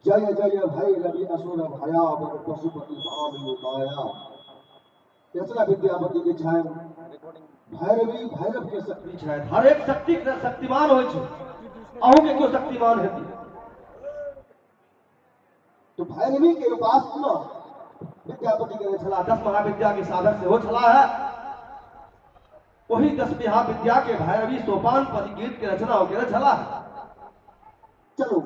जय जय भैरवी असुर भया पशुपति भाव माया। रचना विद्यापति के छाय भैरवी भैरव के शक्ति छाय हर एक शक्ति शक्तिमान होय छै अहू के क्यों शक्तिमान हेती तो भैरवी के उपासना विद्यापति के छला 10 महाविद्या के साधक से हो छला है। वही 10 महाविद्या के भैरवी सोपान पद गीत के रचना हो के छला है। चलो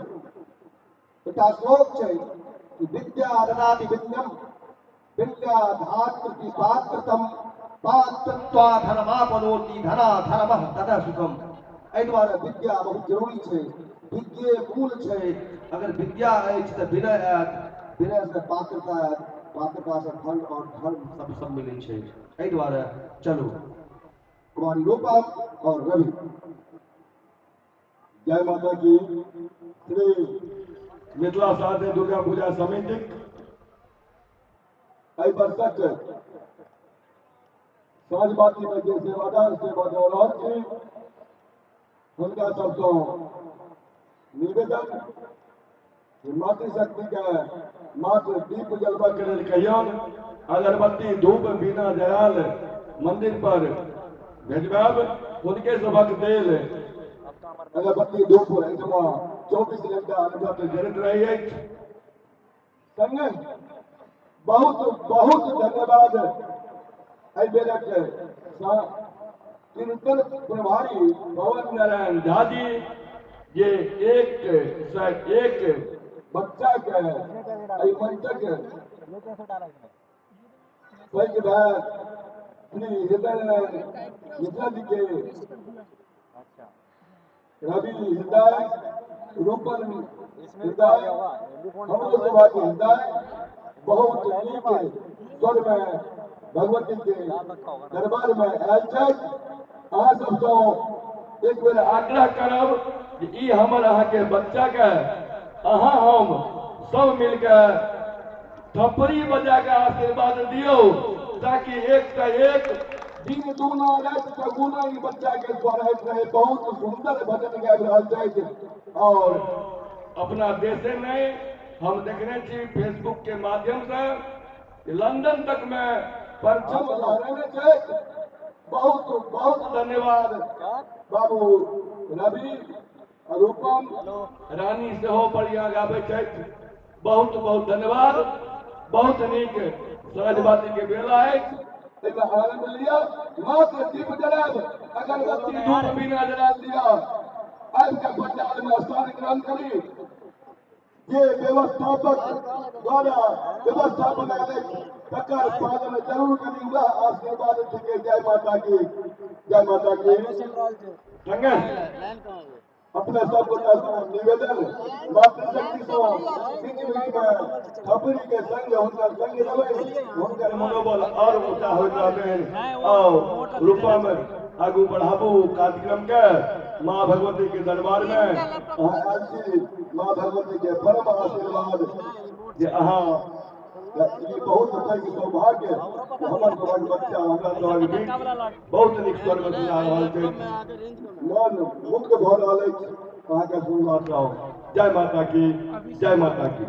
इतना श्लोक है कि विद्या ददाति विद्यम विद्या धातृति पात्रतम पात्रत्वा धर्मापनोति धना धर्मः तदा सुखम। एहि द्वारा विद्या बहुत जरूरी है। विद्ये मूल है। अगर विद्या अछि त विनय आयत विनय से पात्रता आयत पात्रता से धन और धर्म सब मिले छै। एहि द्वारा चलो कुमारी रूपा और रवि जय माता की श्री मिथिला शारदीय दुर्गा पूजा समिति वर्षक साँझबाती में जे सेवादार से बदौलत छी हुनका सबको निवेदन मातृशक्ति के मात्र दीप जलबा के लेल कहियन अगरबत्ती धूप बिना जयाल मंदिर पर भेजबाब हुनके सबक देल अगरबत्ती धूप एहिठमा 24 घंटा अनुभव जरित रही है। संगे बहुत बहुत धन्यवाद बेरक कीर्तन प्रभारी पवन नारायण झा जी ये एक बच्चा के मंचक वही बात श्री हृदय मिश्रा जी के रवि हृदय रूपन हृदय हम लोग सभा के हृदय बहुत नीक स्वर में भगवती के दरबार में आयल छथि। अहाँ सबसँ एक बेर आग्रह करब कि ई हमर अहाँके बच्चा के अहाँ हम सब मिलके थप्पड़ी बजा के आशीर्वाद दियो ताकि एक से एक दिन दूना रात का गुना ई बच्चा के स्वर रहे। बहुत सुंदर भजन गाबि रहल छथि और अपना देशे में हम देखने छी फेसबुक के माध्यम से लंदन तक में परचम लहराने छथि। बहुत बहुत धन्यवाद बाबू रवि रूपम रानी सेहो बढ़िया गाबै छथि। बहुत बहुत धन्यवाद। बहुत नीक साँझबाती के बेला अछि, एहिमे आनंद लिअ। मात्र दीप जलाब अगरबत्ती धूप बिना जला दिया आबि के पंडाल में स्थान ग्रहण करी। जे व्यवस्थापक द्वारा व्यवस्था बनायल अछि तकर पालन जरूर करी। वह आशीर्वाद के जय माता की, जय माता की। अपने सब निवेदन मातृशक्ति से बीच बीच में खबरी के संग हुनकर संग रहे हुनकर मनोबल और ऊंचा होइत रहतनि। और रूपा में आगू बढ़ाबू कार्यक्रम के माँ भगवती के दरबार में आयल छी। माँ भगवती के परम आशीर्वाद जे अहाँ ई बहुत पैघ सौभाग्य हमर सभक बच्चा हमरा सभक बीच बहुत नीक स्वर में सुना रहल छै। मन मुक्त भऽ रहल अछि अहाँके सुनलासँ। जय माता की, जय माता की।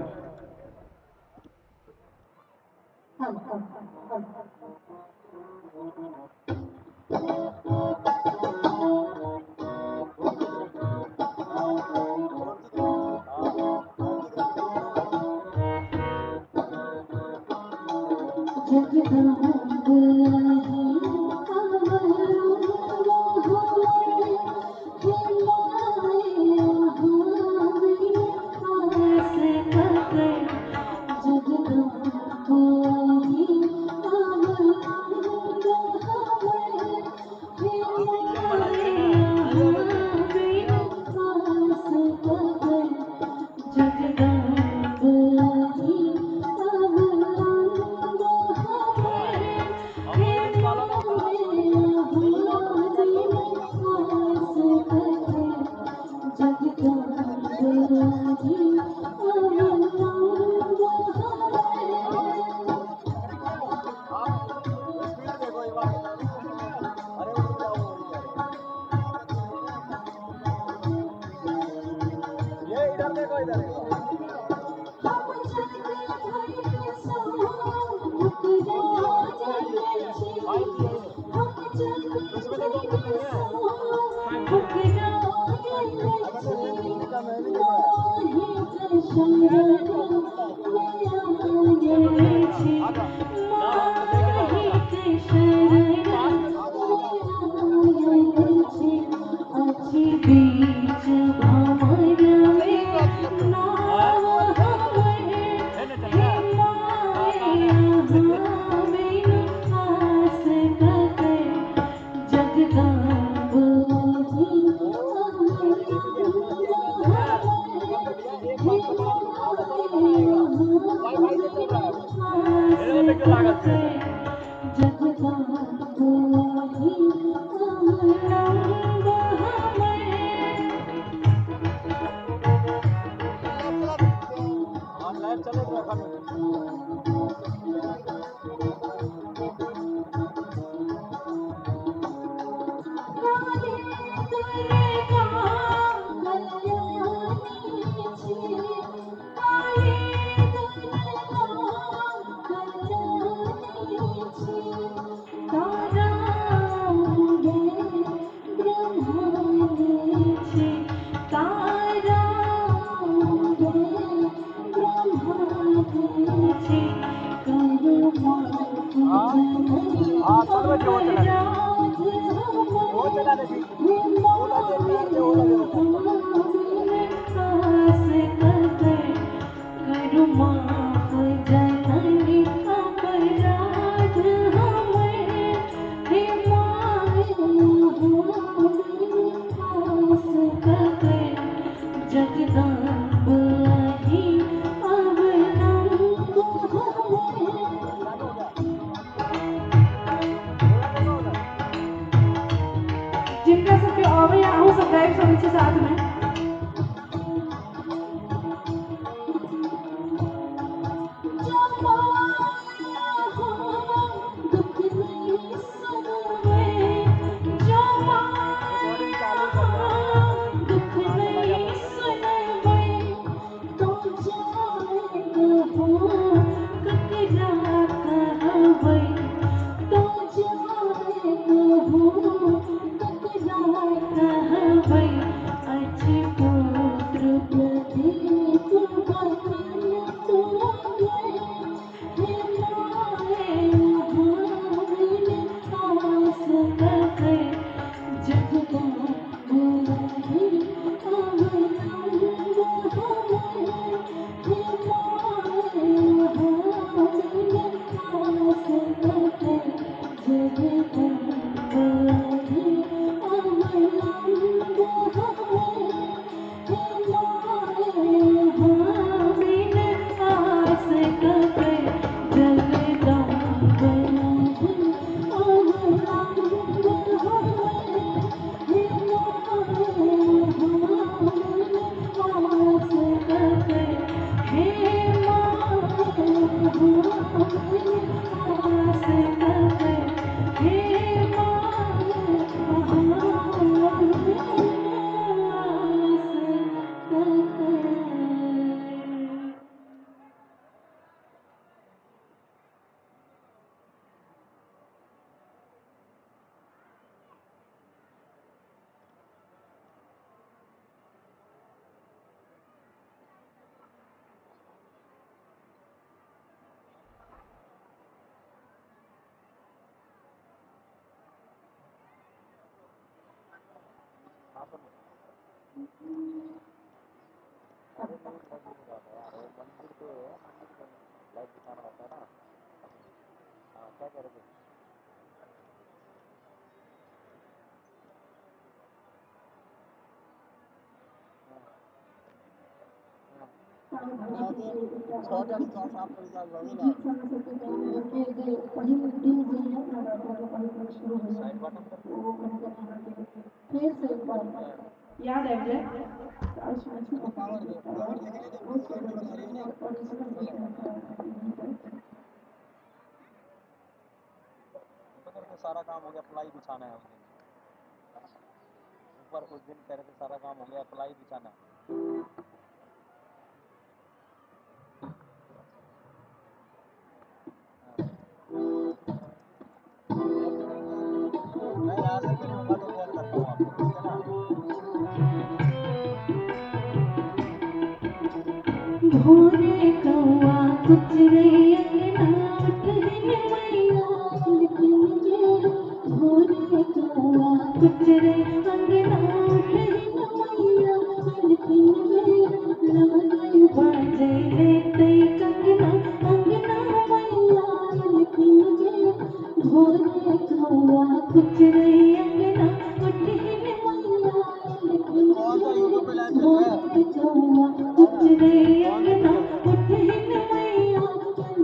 माफ जननी अपराध याद है मुझे। सारा काम हो गया, प्लाई बिछाना है उस दिन। ऊपर कुछ दिन कह रहे थे सारा काम हो गया, प्लाई बिछाना है। मैं यहाँ से मिलूंगा तो फोन करता हूँ आपको, ठीक है ना। भोरे कौआ कुचरे अंगना उठहिन मैया लेकिन गे भोरे कौआ कुचरे अंगना उठहिन मैया लेकिन गे लागल बाजे लेते कंगना अंगना मैया लेकिन गे भोरे कौआ कुचरे अंगना उठहिन मैया लेकिन कौन सा गे यूट्यूब पे लाइव चल रहा है? भोरे कौआ बताओ ना, कुचरे कौन सा अंगना चल रहा है? उठहिन मैया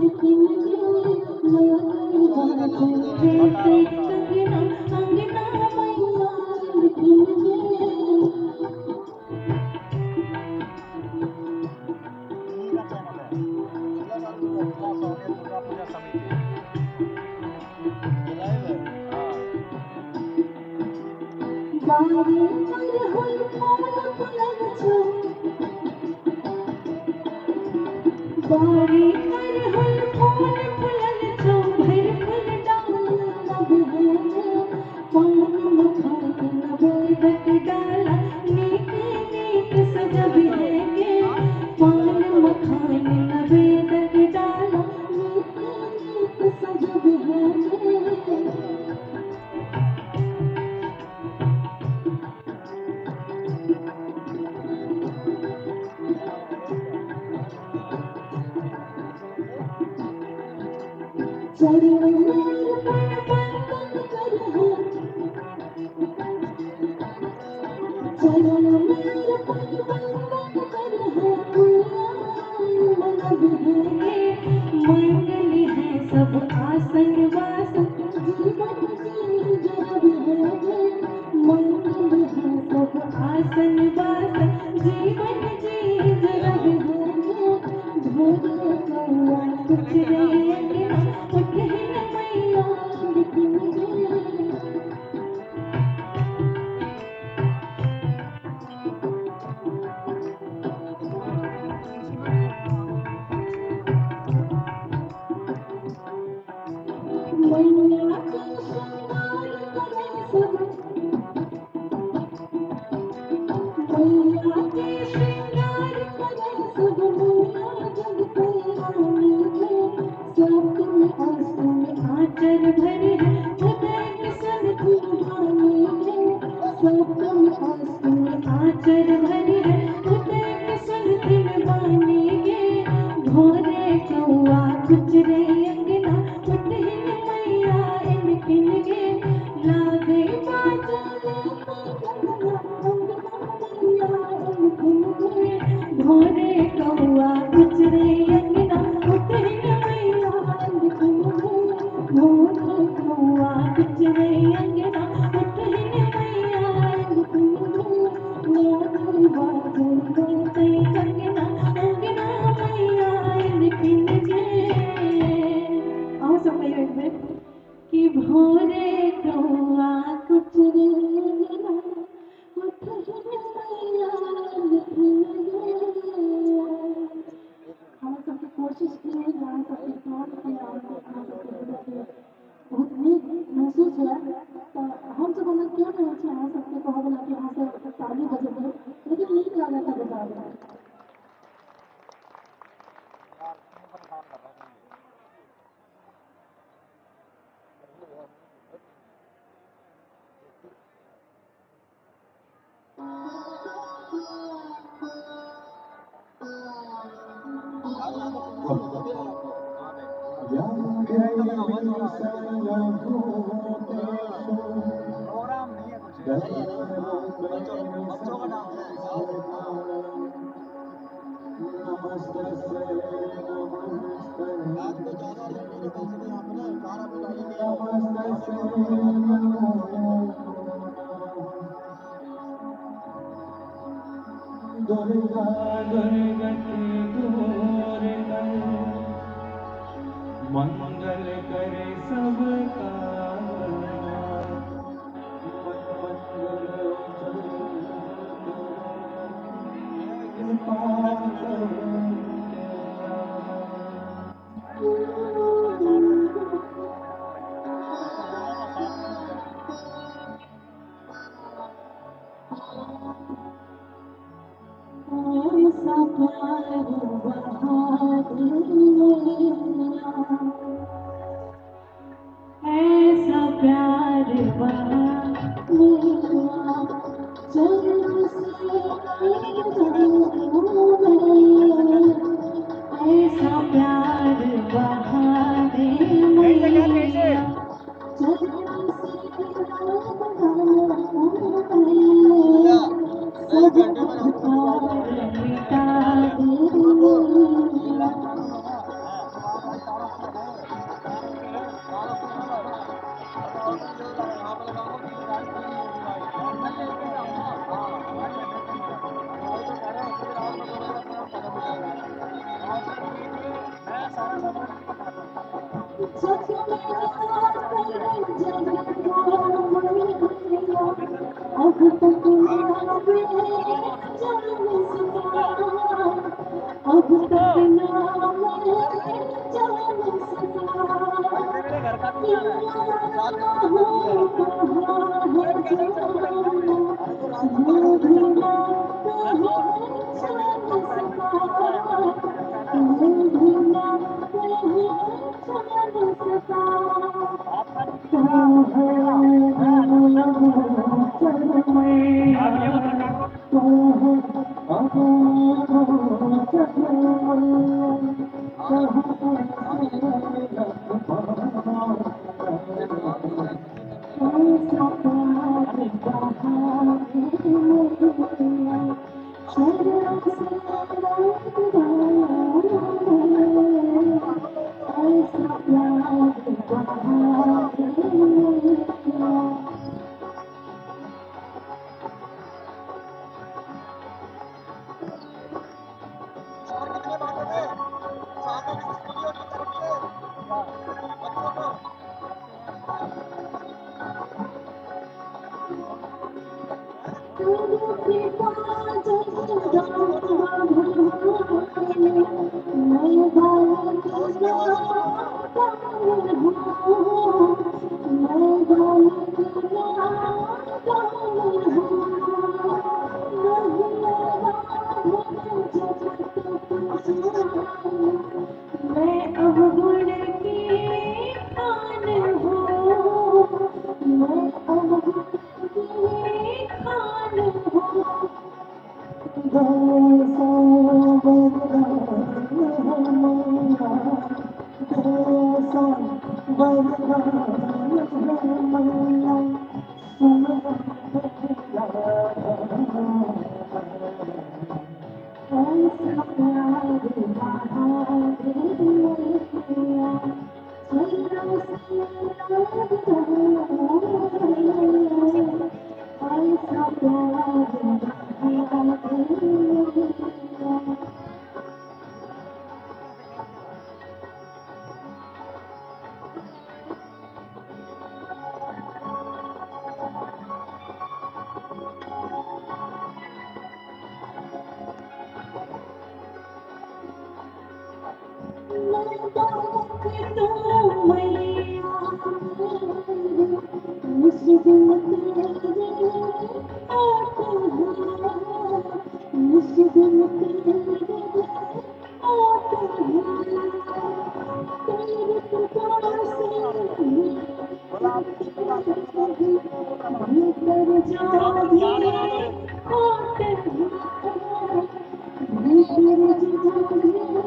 लेकिन गे लागल चैनल का नाम बाजे मुझे बता रहा लेते हूँ, कंगना अंगना मैया लेकिन गे इन्हीं का चैनल है। मिलन और जिला सोने दुर्गा पूजा समिति, ये लाइव है। हाँ, बारी पर हुई फूल फुलन छो बारी पर हुई फूल फुलन छो भर फूल डाली लग है पान मखान नवेदक डाला नीक नीक सजब है गे पान मखान नवेदक डाला नीक नीक सजब है गे चरणों में अर्पण बंदन कर है चरणों में अर्पण बंदन कर है मंगल है मंगल है सब आसन वासन जीवन जी जब है मंगल है सब आसन वासन जीवन जी जब है भोरे कौआ कुचरे अंगना उठहिन मैया लेकिन गे गुजरे अंगना उठहिन मैया इन किन गे लागे बाजले कंगना अंगना मैया इन किन गे भोरे कौआ गुजरे अंगना उठहिन मैया इन किन गे भोरे कौआ गुजरे अंगना उठहिन मैया इन किन गे लागे बाजले कंगना अंगना मैया इन किन गे आओ सब कहियो एक बेर कि भोरे कौआ कुचरे अंगना उठहिन मैया इन किन गे हम सबके कोशिश की है यहाँ सबके काम की हम सबके बोले के बहुत नीक महसूस हुआ तो हम सब अलग क्यों नहीं होते यहाँ सबके कहो बोला कि यहाँ से ताली बजेंगे लेकिन नीक लगा था बजा रहे प्रोग्राम नहीं है कुछ बच्चों का डांस है आज तो ज्यादा लेट हो गया वैसे तो यहाँ पे ना कार अभी डाली नहीं दुर्गा दुर्गति दूर कर मंगल करे सबका ऐसा प्यार बहा दिया ऐसा प्यार बहा दिया जन्म से ऐसा प्यार बहा दिया एक घंटे में हम अब तक अब तक नाम जान मेरे घर का भी जाना है और कितने बातों में सामने की स्टूडियो की तरफ से बच्चों को मैं अब गुण की खान हूँ मैं अब गुण की खान हूँ ऐसा वरदान है मैया सुन ऐसा प्यार बहादुर मैया चलो से याद ऐसा प्यार बहादुर मैया याद बना लो एक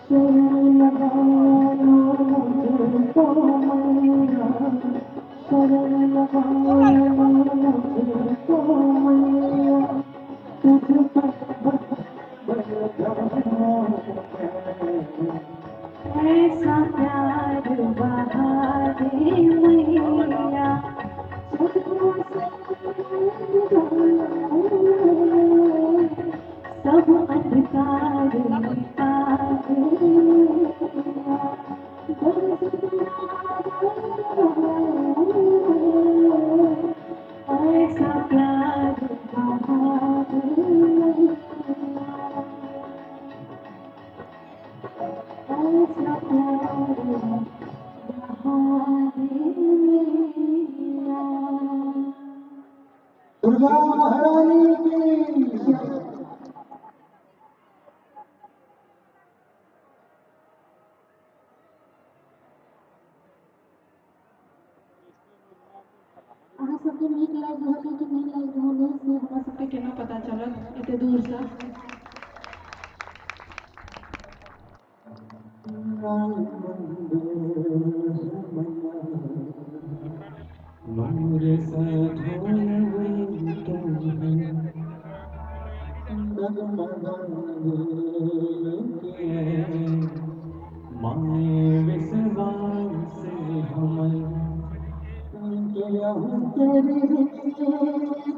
शरण लगाना मुझको मैया शरण लगाना मुझको मैया तुझ पर बरदान है ऐसा प्यार बहादुर मैया सब अंधकार मिटा ऐसा प्यार बहादुर ऐसा प्यार दुर्गा महारानी की अहाँ सबके नीक लागि रहल कि नहीं लागि रहल है से हमरा सबके केना पता चलत एते दूर से मोर साधोन तो है माए विश्वास हमर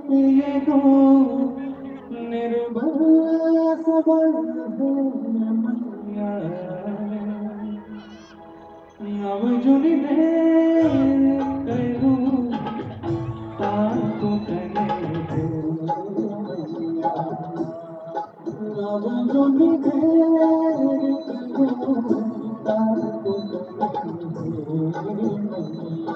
तेरे दो निर्भय सबल मैया अब जुनी करूं ताको कने अब जुनी करूं ताको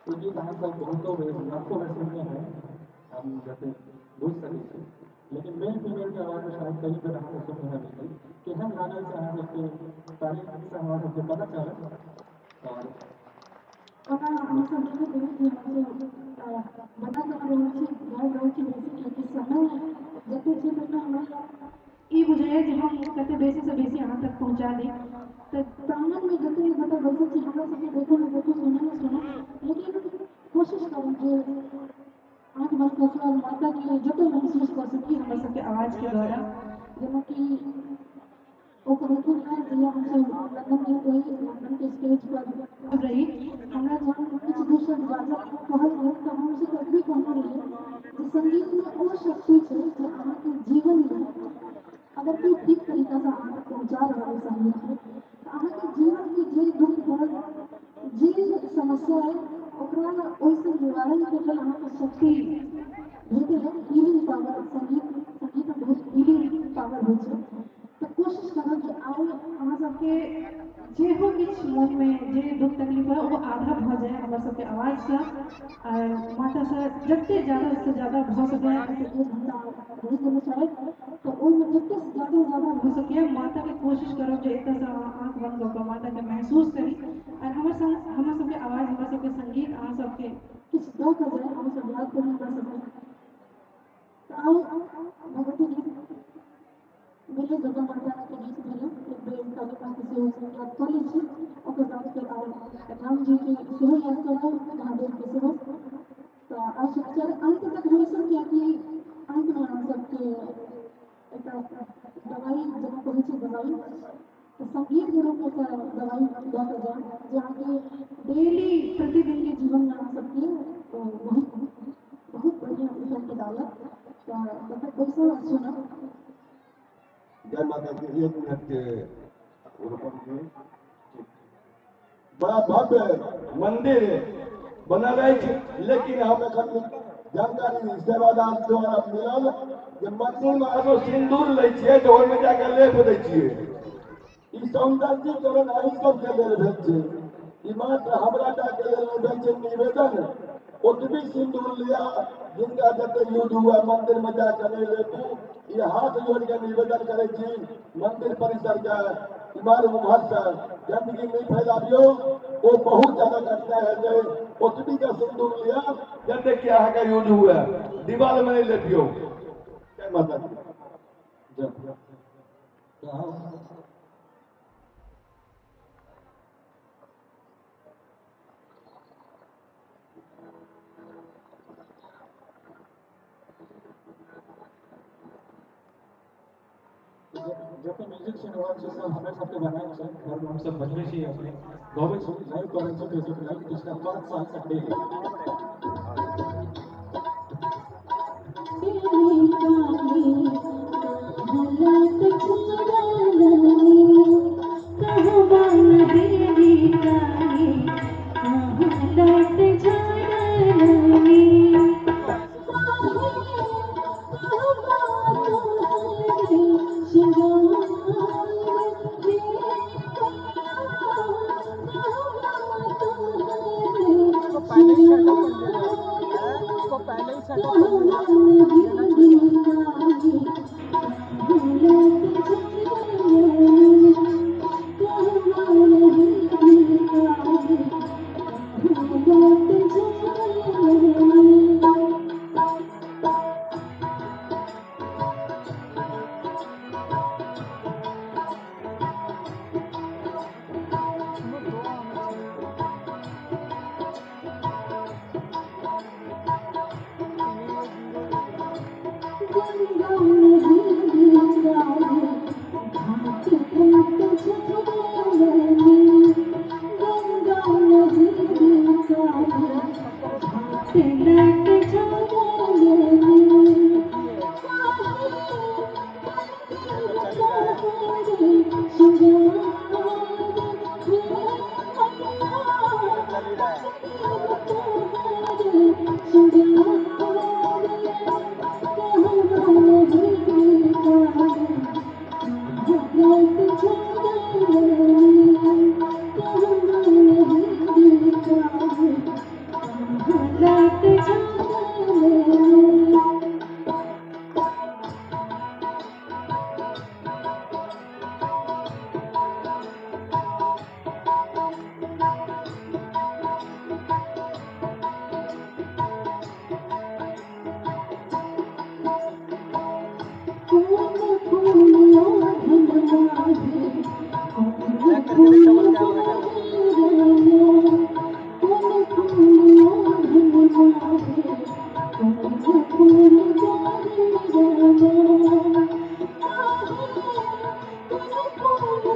क्योंकि कहाँ सब बहुतों में लाखों में सुनते हैं हम जैसे बुझ सके थे लेकिन मेल फीमेल के आवाज़ में शायद कहीं पर हम सुन रहे हैं कि हम गाने से हम सबके तारीफ से हमारा सबके पता चले और हम सब लोग बहुत ही बता कर रहे छी गाय रहे छी बेसी कि समय जते छै तते हमरा ई बुझाइए जे हम कते बेसी से बेसी अहाँ तक पहुँचा दी तो प्रांगण में जते गोटा बैसल छी हमरा सबके देखो न देखो सुनो न सुनो लेकिन कोशिश करू जे आँख बंद कऽ के माता के जते महसूस कर सकी हमरा सबके आवाज के द्वारा जेना कि ओ कहलखिन है जहिया हमसब लंदन गेल रही लंदन के स्टेज पर रही हमरा जहन किछु दू शब्द बाजल कहल गेल तऽ हमसब एतबे कहने रहियै जे संगीत में ओ शक्ति छै जे अहाँके जीवन में अगर कोई ठीक तरीका से अहाँ तक पहुँचा रहल है संगीत के तऽ अहाँके जीवन के जे दुख दर्द जे समस्या है ओकरा ओहिसे निवारण के लेल अहाँके शक्ति भेटैए हीलिंग पावर संगीत में बहुत हीलिंग पावर होइ छै तऽ कोशिश करब जे आइ अहाँ सबके जेहो किछु मन में जे दुख तकलीफ है वो आधा भऽ जाए हमर सबके आवाज से माता से जते ज्यादा से ज्यादा भऽ सके एक घंटा रहि गेल शायद तो ओहिमे जते ज्यादा भऽ सके माता के कोशिश करब जे एतऽ से आँख बंद कऽ कऽ माता के महसूस करी और हमर सबके आवाज हमर सबके संगीत अहाँ सबके किछु दऽ कऽ जाए अहाँ सब याद करी हमरा सबके तऽ आउ भगवती गीत भेलै दुर्गा माता के गीत भेलै एक बेर कालिका के सेहो याद कऽ लै छी ओकर बाद फेर आउ राम जी के सेहो याद करब महादेव के सेहो तऽ आउ सुचार अंत तक बैसब कियाकि अंत में अहाँ सबके एकटा दवाई जेना कहै छै दवाई तऽ संगीत के रूप में एकटा दवाई दऽ कऽ जायब जे अहाँके डेली प्रतिदिन के जीवन में अहाँ सबके बहुत बढ़िया इफेक्ट डालत तऽ तब तक बैसल और सुनब जय माता की 1 मिनट के रूपम जी बड़ा भव्य मंदिर बनल है लेकिन हम एखन जानकारी सेवादार द्वारा मिलल जे मंदिर में आगो सिंदूर लै छियै तऽ ओहिमे जाके लेप दै छियै ई सौंदर्यीकरण एहि सबके लेल भेल छै ई मात्र हमरा टा के लेल भेल छै निवेदन ओतबी सिंदूर लिया जिनका जते यूज हुआ मंदिर में जाकर नहीं लेपू ये हाथ जोड़ के निवेदन करे छी मंदिर परिसर के इमहर उमहर से गंदगी नहीं फैलाबियो वो बहुत ज्यादा कठिनाई है जे ओतबी का सिंदूर लिया जते कि अहाँ का यूज हुआ दीवार में नहीं लेपियो जय माता दी जय जति म्युजिक सुन्नुभयो त्यो सब हमें सबके बनाएको छ घरमा हम सब बजबै छी अपने गाबै छौँ लाइभ गरेर चाहिँ फेसबुक लाइभ पिछला 5 साल से डेली इसको पहले ही सेटअप कर ले जाओ है, इसको पहले ही सेटअप कर ले जाओ, ये ना छेड़ो। इसमें दो आना चाहिए, ये 0 दे देना। देखिए शंकर देखिए ये तो चल ही रहा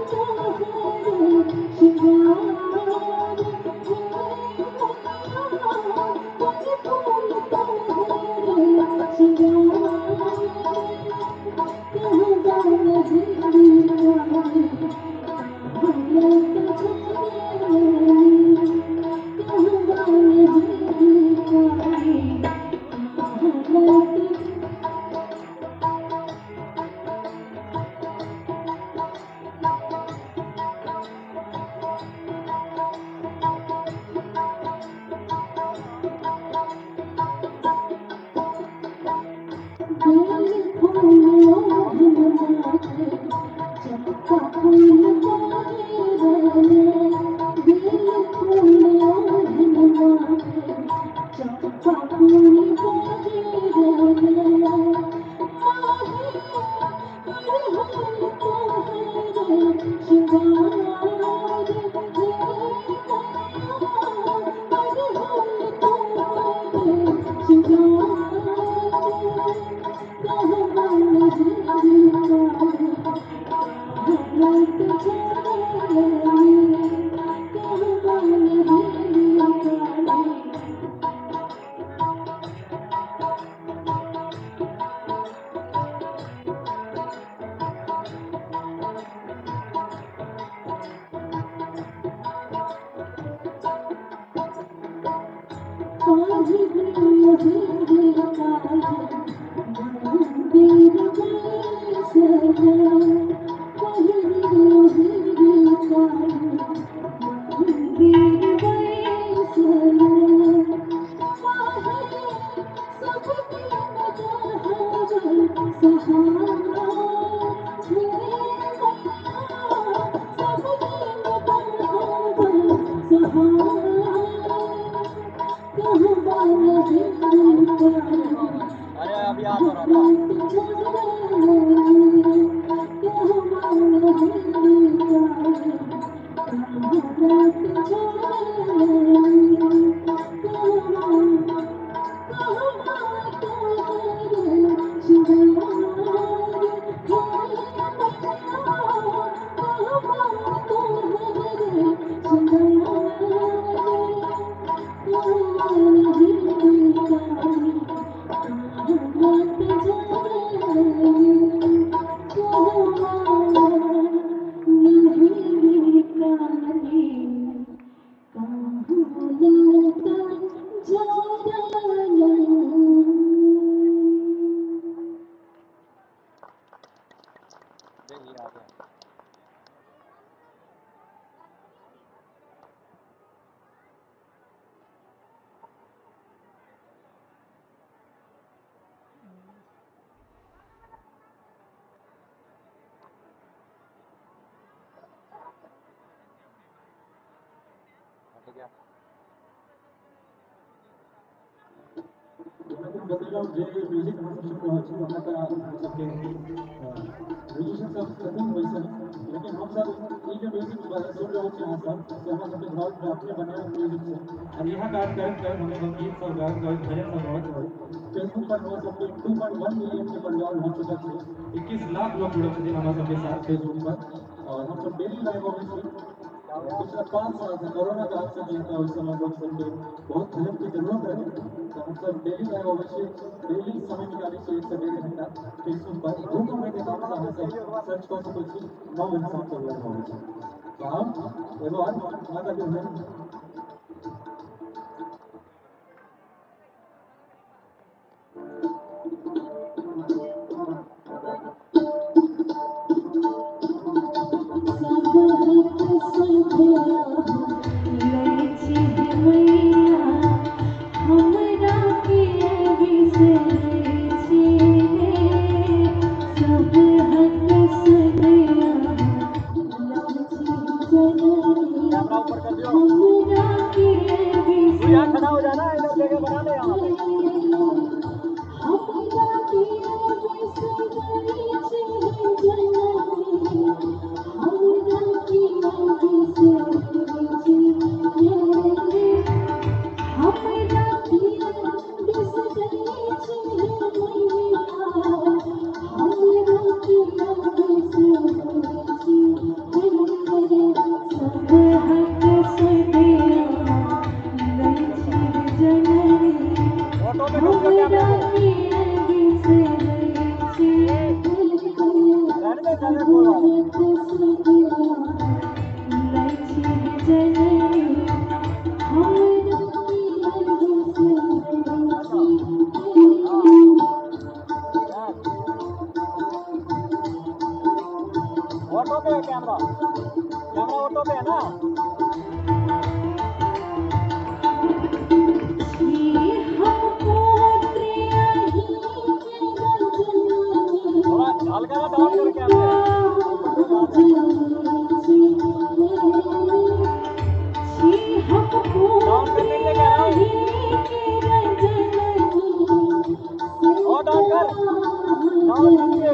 है। ये तो चल ही रहा है। बैक करके देख डबल कैमरा कैमरा। अरे अभी आ तो रहा था। बदलून जे म्युझिक हम सबके म्यूजिशियन सब खत्म वैसे लेकिन हम सब ये जो म्यूजिक सुन रहे हैं यहाँ सब से हम सबके घर में अपने बनाए म्यूजिक से और यहाँ कार्यक्रम कर हम सब गीत सब गायन गायन भजन सब गावत रहे फेसबुक पर हम सबके 2.1 मिलियन के परिवार हो चुका है 21 लाख लोग जुड़े थे हमारे सबके साथ फेसबुक पर और हम सब डेली लाइव ऑब्वियसली पिछले 5 साल से कोरोना काल से नहीं था उस समय लोग सबके बहुत हेल्प की जरूरत है तो हम सब डेली लाइव अवश्य डेली समय निकाली से 1 से 1.5 घंटा फेसबुक पर ग्रुप में के नाम से हम सब सर्च कर सकते छी 9 बजे सात तक लग होवे छै तो हम एगो और माता के भजन कैमरा ऊपर कर दियो तू यहाँ खड़ा हो जाना इधर जगह बना ले यहाँ पे ऑटो पे कर दियो कैमरा को रहने दे जाने को ऑटो पे है कैमरा कैमरा ऑटो पे है ना थोड़ा हल्का सा डाउन कर कैमरा डाउन करने के लिए कह रहा हूँ और डाउन कर डाउन कीजिए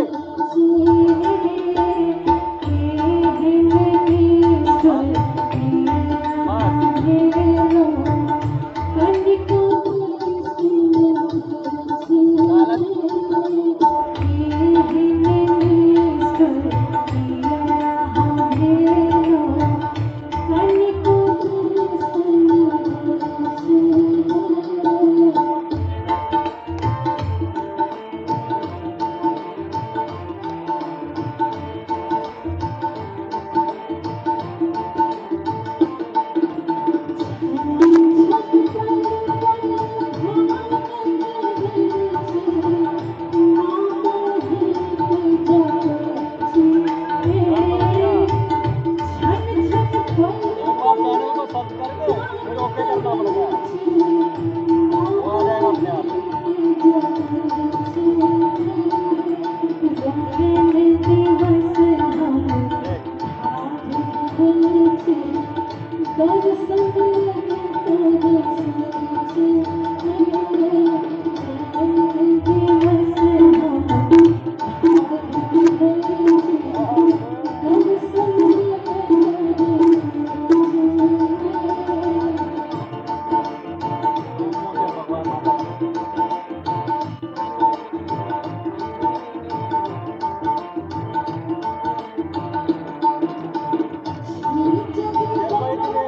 चैनल को सर्च करके फिर ओके करना पड़ेगा वो आ जाएगा अपने आप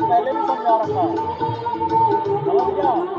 पहले भी समझा रखा है समझ गया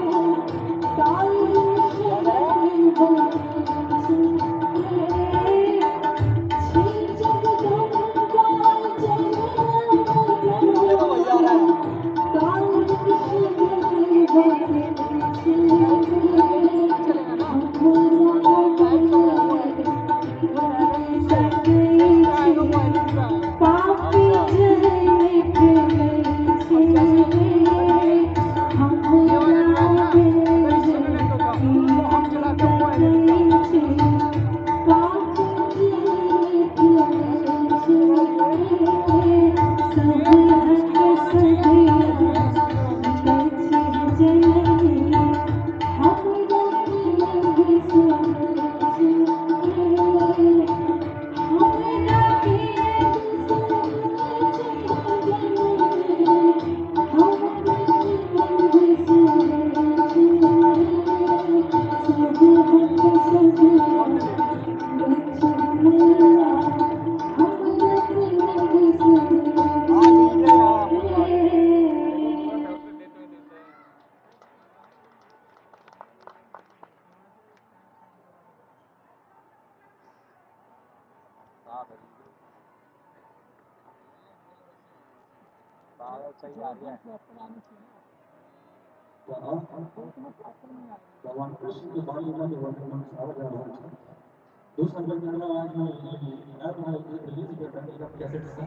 पागल सही आ रही है। भगवान कृष्ण के बाल लीला के वर्णन में सावर जा रहा है। 2 साल पहले आज मैं नया रिलीज कर रहा हूँ कैसेट से।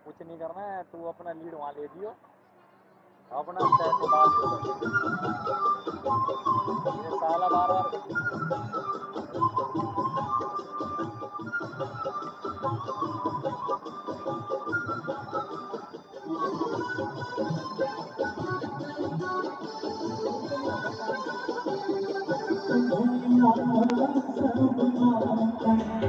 कुछ नहीं करना है, तू अपना लीड वहाँ ले दियो, अपना पैसे बात करो। ये साला बार बार दुनिया सब मांगता